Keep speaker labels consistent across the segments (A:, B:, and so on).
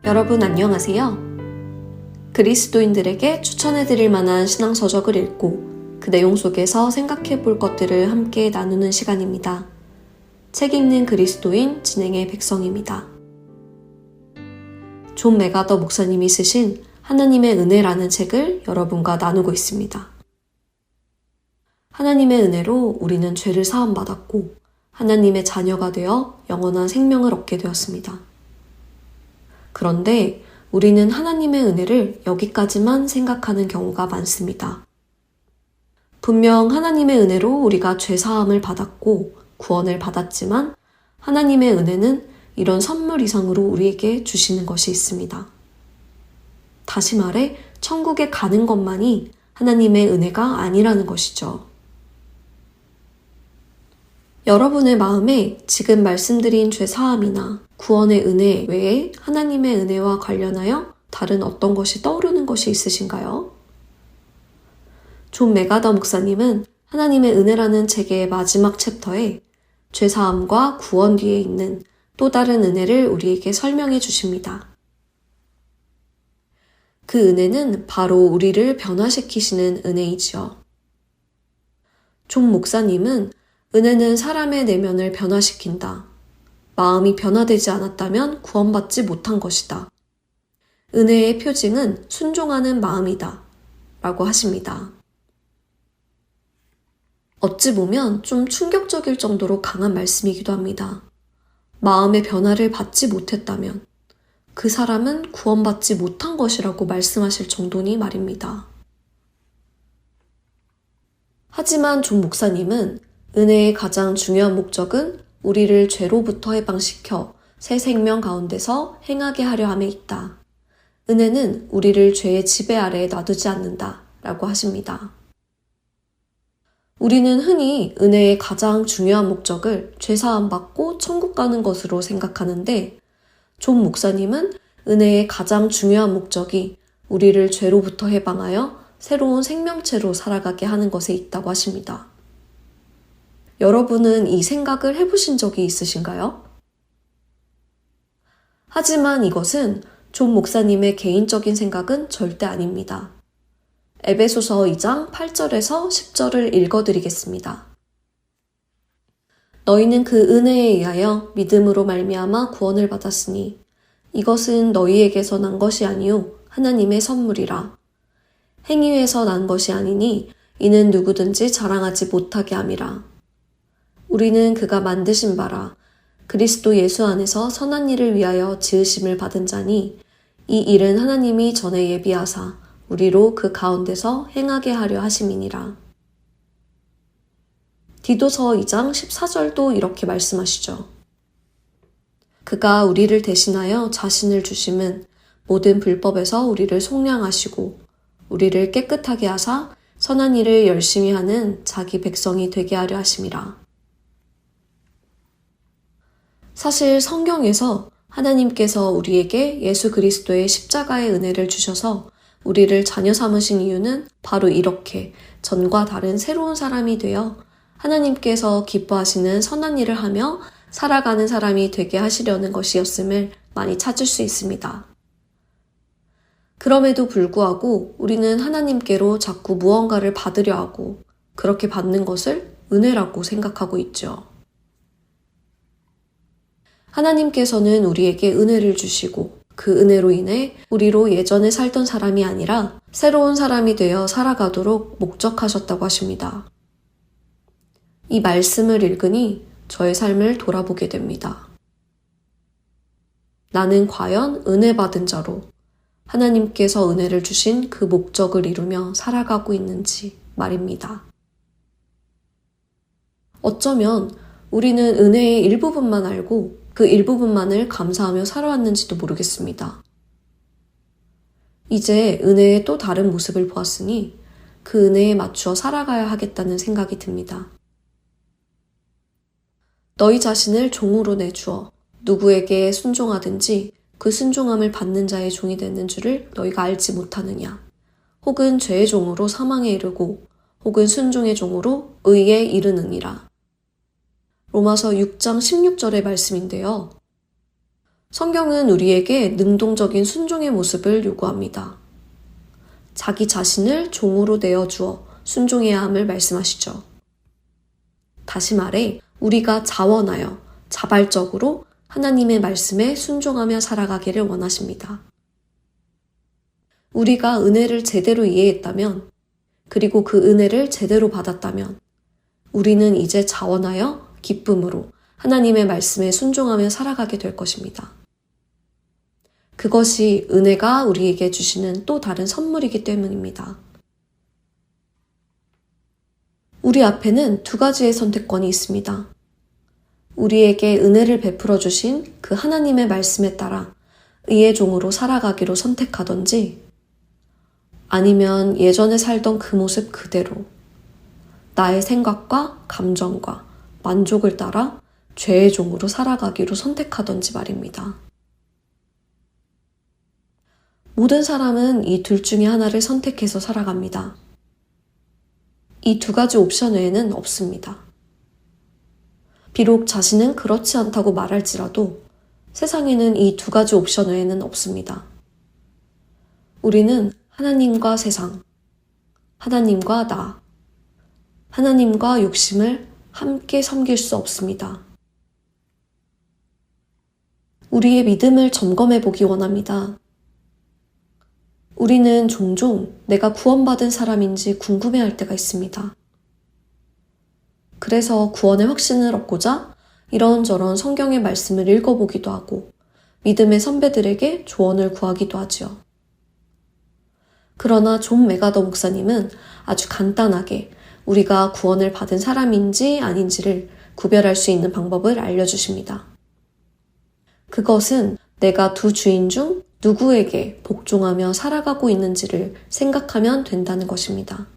A: 여러분 안녕하세요. 그리스도인들에게 추천해드릴 만한 신앙서적을 읽고 그 내용 속에서 생각해 볼 것들을 함께 나누는 시간입니다. 책 읽는 그리스도인 진행의 백성입니다. 존 맥아더 목사님이 쓰신 하나님의 은혜라는 책을 여러분과 나누고 있습니다. 하나님의 은혜로 우리는 죄를 사함받았고 하나님의 자녀가 되어 영원한 생명을 얻게 되었습니다. 그런데 우리는 하나님의 은혜를 여기까지만 생각하는 경우가 많습니다. 분명 하나님의 은혜로 우리가 죄사함을 받았고 구원을 받았지만 하나님의 은혜는 이런 선물 이상으로 우리에게 주시는 것이 있습니다. 다시 말해 천국에 가는 것만이 하나님의 은혜가 아니라는 것이죠. 여러분의 마음에 지금 말씀드린 죄사함이나 구원의 은혜 외에 하나님의 은혜와 관련하여 다른 어떤 것이 떠오르는 것이 있으신가요? 존 맥아더 목사님은 하나님의 은혜라는 책의 마지막 챕터에 죄사함과 구원 뒤에 있는 또 다른 은혜를 우리에게 설명해 주십니다. 그 은혜는 바로 우리를 변화시키시는 은혜이지요. 존 목사님은 은혜는 사람의 내면을 변화시킨다. 마음이 변화되지 않았다면 구원받지 못한 것이다. 은혜의 표징은 순종하는 마음이다. 라고 하십니다. 어찌 보면 좀 충격적일 정도로 강한 말씀이기도 합니다. 마음의 변화를 받지 못했다면 그 사람은 구원받지 못한 것이라고 말씀하실 정도니 말입니다. 하지만 존 목사님은 은혜의 가장 중요한 목적은 우리를 죄로부터 해방시켜 새 생명 가운데서 행하게 하려 함에 있다. 은혜는 우리를 죄의 지배 아래에 놔두지 않는다. 라고 하십니다. 우리는 흔히 은혜의 가장 중요한 목적을 죄사함 받고 천국 가는 것으로 생각하는데 존 목사님은 은혜의 가장 중요한 목적이 우리를 죄로부터 해방하여 새로운 생명체로 살아가게 하는 것에 있다고 하십니다. 여러분은 이 생각을 해보신 적이 있으신가요? 하지만 이것은 존 목사님의 개인적인 생각은 절대 아닙니다. 에베소서 2장 8절에서 10절을 읽어드리겠습니다. 너희는 그 은혜에 의하여 믿음으로 말미암아 구원을 받았으니 이것은 너희에게서 난 것이 아니요 하나님의 선물이라. 행위에서 난 것이 아니니 이는 누구든지 자랑하지 못하게 함이라. 우리는 그가 만드신 바라 그리스도 예수 안에서 선한 일을 위하여 지으심을 받은 자니 이 일은 하나님이 전에 예비하사 우리로 그 가운데서 행하게 하려 하심이니라. 디도서 2장 14절도 이렇게 말씀하시죠. 그가 우리를 대신하여 자신을 주심은 모든 불법에서 우리를 속량하시고 우리를 깨끗하게 하사 선한 일을 열심히 하는 자기 백성이 되게 하려 하심이라. 사실 성경에서 하나님께서 우리에게 예수 그리스도의 십자가의 은혜를 주셔서 우리를 자녀 삼으신 이유는 바로 이렇게 전과 다른 새로운 사람이 되어 하나님께서 기뻐하시는 선한 일을 하며 살아가는 사람이 되게 하시려는 것이었음을 많이 찾을 수 있습니다. 그럼에도 불구하고 우리는 하나님께로 자꾸 무언가를 받으려 하고 그렇게 받는 것을 은혜라고 생각하고 있죠. 하나님께서는 우리에게 은혜를 주시고 그 은혜로 인해 우리로 예전에 살던 사람이 아니라 새로운 사람이 되어 살아가도록 목적하셨다고 하십니다. 이 말씀을 읽으니 저의 삶을 돌아보게 됩니다. 나는 과연 은혜 받은 자로 하나님께서 은혜를 주신 그 목적을 이루며 살아가고 있는지 말입니다. 어쩌면 우리는 은혜의 일부분만 알고 그 일부분만을 감사하며 살아왔는지도 모르겠습니다. 이제 은혜의 또 다른 모습을 보았으니 그 은혜에 맞추어 살아가야 하겠다는 생각이 듭니다. 너희 자신을 종으로 내주어 누구에게 순종하든지 그 순종함을 받는 자의 종이 되는 줄을 너희가 알지 못하느냐. 혹은 죄의 종으로 사망에 이르고 혹은 순종의 종으로 의에 이르느니라. 로마서 6장 16절의 말씀인데요. 성경은 우리에게 능동적인 순종의 모습을 요구합니다. 자기 자신을 종으로 내어주어 순종해야 함을 말씀하시죠. 다시 말해 우리가 자원하여 자발적으로 하나님의 말씀에 순종하며 살아가기를 원하십니다. 우리가 은혜를 제대로 이해했다면, 그리고 그 은혜를 제대로 받았다면 우리는 이제 자원하여 기쁨으로 하나님의 말씀에 순종하며 살아가게 될 것입니다. 그것이 은혜가 우리에게 주시는 또 다른 선물이기 때문입니다. 우리 앞에는 두 가지의 선택권이 있습니다. 우리에게 은혜를 베풀어 주신 그 하나님의 말씀에 따라 의의 종으로 살아가기로 선택하던지, 아니면 예전에 살던 그 모습 그대로 나의 생각과 감정과 만족을 따라 죄의 종으로 살아가기로 선택하던지 말입니다. 모든 사람은 이 둘 중에 하나를 선택해서 살아갑니다. 이 두 가지 옵션 외에는 없습니다. 비록 자신은 그렇지 않다고 말할지라도 세상에는 이 두 가지 옵션 외에는 없습니다. 우리는 하나님과 세상, 하나님과 나, 하나님과 욕심을 함께 섬길 수 없습니다. 우리의 믿음을 점검해 보기 원합니다. 우리는 종종 내가 구원받은 사람인지 궁금해할 때가 있습니다. 그래서 구원의 확신을 얻고자 이런저런 성경의 말씀을 읽어보기도 하고 믿음의 선배들에게 조언을 구하기도 하지요. 그러나 존 메가더 목사님은 아주 간단하게 우리가 구원을 받은 사람인지 아닌지를 구별할 수 있는 방법을 알려주십니다. 그것은 내가 두 주인 중 누구에게 복종하며 살아가고 있는지를 생각하면 된다는 것입니다.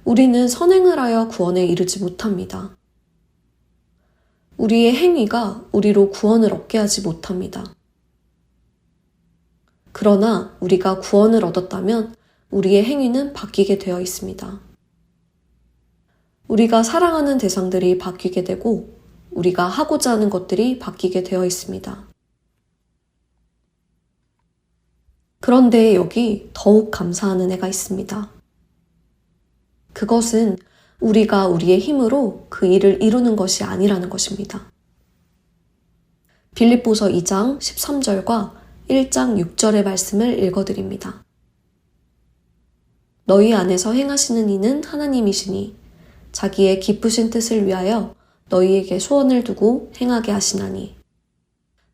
A: 우리는 선행을 하여 구원에 이르지 못합니다. 우리의 행위가 우리로 구원을 얻게 하지 못합니다. 그러나 우리가 구원을 얻었다면 우리의 행위는 바뀌게 되어 있습니다. 우리가 사랑하는 대상들이 바뀌게 되고 우리가 하고자 하는 것들이 바뀌게 되어 있습니다. 그런데 여기 더욱 감사한 은혜가 있습니다. 그것은 우리가 우리의 힘으로 그 일을 이루는 것이 아니라는 것입니다. 빌립보서 2장 13절과 1장 6절의 말씀을 읽어드립니다. 너희 안에서 행하시는 이는 하나님이시니 자기의 기쁘신 뜻을 위하여 너희에게 소원을 두고 행하게 하시나니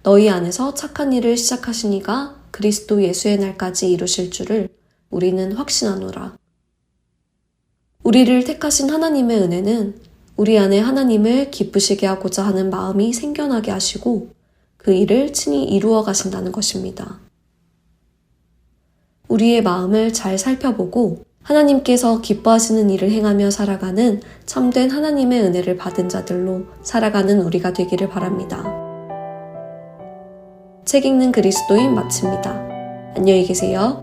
A: 너희 안에서 착한 일을 시작하신 이가 그리스도 예수의 날까지 이루실 줄을 우리는 확신하노라. 우리를 택하신 하나님의 은혜는 우리 안에 하나님을 기쁘시게 하고자 하는 마음이 생겨나게 하시고 그 일을 친히 이루어 가신다는 것입니다. 우리의 마음을 잘 살펴보고 하나님께서 기뻐하시는 일을 행하며 살아가는 참된 하나님의 은혜를 받은 자들로 살아가는 우리가 되기를 바랍니다. 책 읽는 그리스도인 마칩니다. 안녕히 계세요.